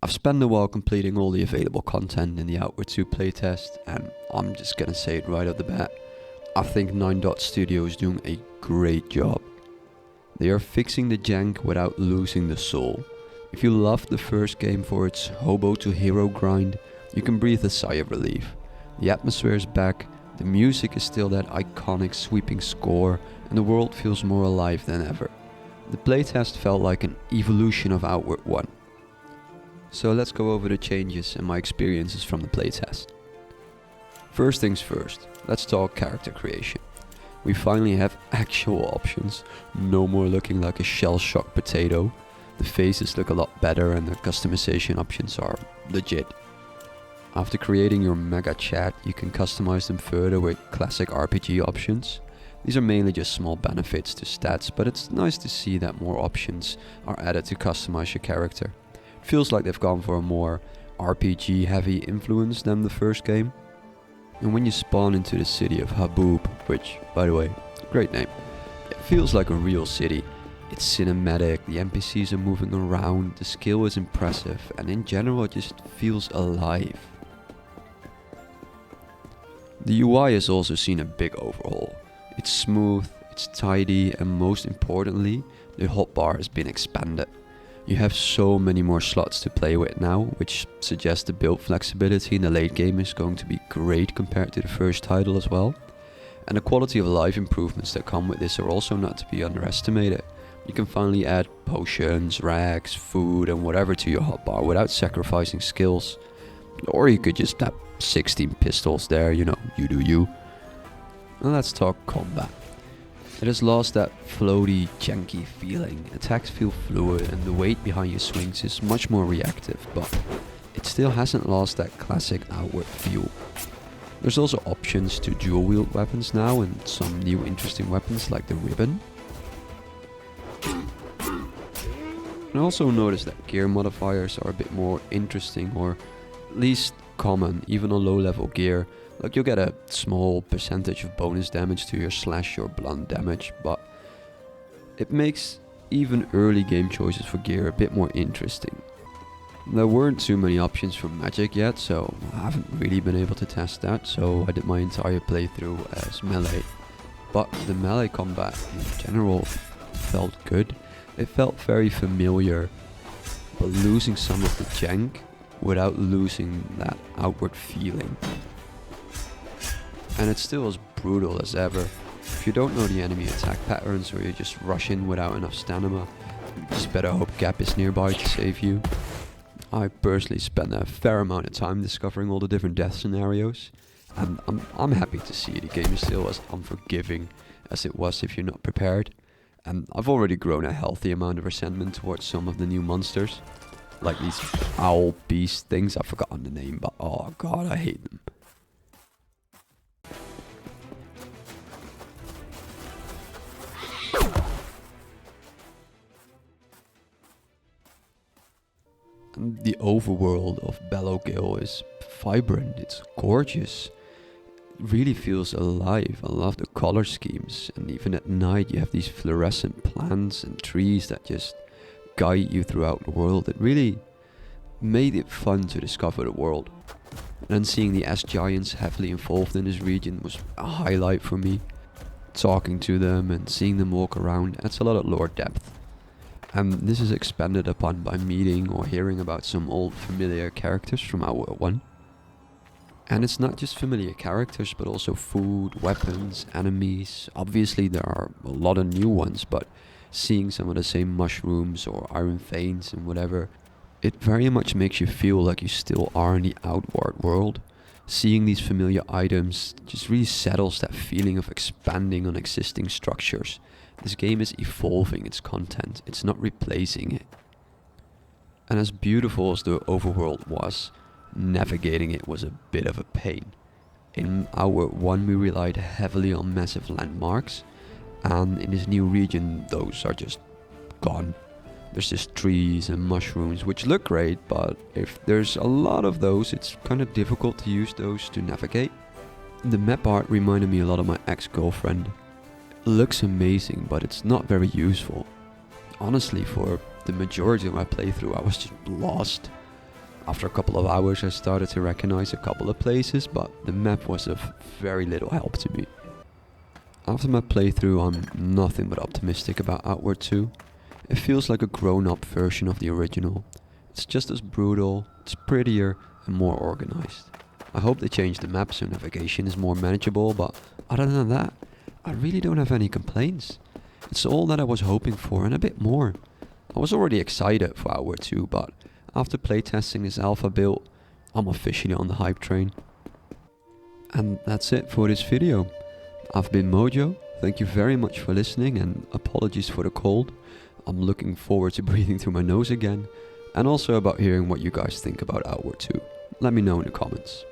I've spent a while completing all the available content in the Outward 2 playtest, and I'm just gonna say it right off the bat. I think 9 Dot Studio is doing a great job. They are fixing the jank without losing the soul. If you loved the first game for its hobo-to-hero grind, you can breathe a sigh of relief. The atmosphere is back, the music is still that iconic sweeping score, and the world feels more alive than ever. The playtest felt like an evolution of Outward 1. So let's go over the changes and my experiences from the playtest. First things first, let's talk character creation. We finally have actual options, no more looking like a shell-shocked potato. The faces look a lot better and the customization options are legit. After creating your mega chat, you can customize them further with classic RPG options. These are mainly just small benefits to stats, but it's nice to see that more options are added to customize your character. It feels like they've gone for a more RPG heavy influence than the first game. And when you spawn into the city of Haboob, which, by the way, great name, it feels like a real city. It's cinematic, the NPCs are moving around, the skill is impressive, and in general it just feels alive. The UI has also seen a big overhaul. It's smooth, it's tidy, and most importantly, the hotbar has been expanded. You have so many more slots to play with now, which suggests the build flexibility in the late game is going to be great compared to the first title as well. And the quality of life improvements that come with this are also not to be underestimated. You can finally add potions, rags, food and whatever to your hotbar without sacrificing skills. Or you could just have 16 pistols there, you do you. Now let's talk combat. It has lost that floaty, janky feeling. Attacks feel fluid and the weight behind your swings is much more reactive, but it still hasn't lost that classic Outward feel. There's also options to dual wield weapons now and some new interesting weapons like the ribbon. I also noticed that gear modifiers are a bit more interesting, or at least common, even on low level gear. Like you'll get a small percentage of bonus damage to your slash or blunt damage, but it makes even early game choices for gear a bit more interesting. There weren't too many options for magic yet, so I haven't really been able to test that, so I did my entire playthrough as melee. But the melee combat in general felt good. It felt very familiar, but losing some of the jank without losing that Outward feeling. And it's still as brutal as ever. If you don't know the enemy attack patterns or you just rush in without enough stamina, you just better hope Gap is nearby to save you. I personally spent a fair amount of time discovering all the different death scenarios, and I'm happy to see the game is still as unforgiving as it was if you're not prepared. And I've already grown a healthy amount of resentment towards some of the new monsters, like these owl beast things. I've forgotten the name, but oh god, I hate them. The overworld of Bellowgale is vibrant, it's gorgeous, it really feels alive. I love the color schemes, and even at night you have these fluorescent plants and trees that just guide you throughout the world. It really made it fun to discover the world. And then seeing the S-Giants heavily involved in this region was a highlight for me. Talking to them and seeing them walk around adds a lot of lore depth. And this is expanded upon by meeting or hearing about some old familiar characters from Outward 1. And it's not just familiar characters, but also food, weapons, enemies. Obviously there are a lot of new ones, but seeing some of the same mushrooms or iron veins and whatever, it very much makes you feel like you still are in the Outward world. Seeing these familiar items just really settles that feeling of expanding on existing structures. This game is evolving its content, it's not replacing it. And as beautiful as the overworld was, navigating it was a bit of a pain. In Outward 1 we relied heavily on massive landmarks, and in this new region those are just gone. There's just trees and mushrooms which look great, but if there's a lot of those it's kind of difficult to use those to navigate. The map art reminded me a lot of my ex-girlfriend. Looks amazing, but it's not very useful. Honestly, for the majority of my playthrough I was just lost. After a couple of hours I started to recognize a couple of places, but the map was of very little help to me. After my playthrough, I'm nothing but optimistic about Outward 2. It feels like a grown-up version of the original. It's just as brutal, it's prettier and more organized. I hope they change the map so navigation is more manageable, but other than that, I really don't have any complaints. It's all that I was hoping for and a bit more. I was already excited for Outward 2, but after playtesting this alpha build, I'm officially on the hype train. And that's it for this video. I've been Mojo, thank you very much for listening and apologies for the cold. I'm looking forward to breathing through my nose again, and also about hearing what you guys think about Outward 2. Let me know in the comments.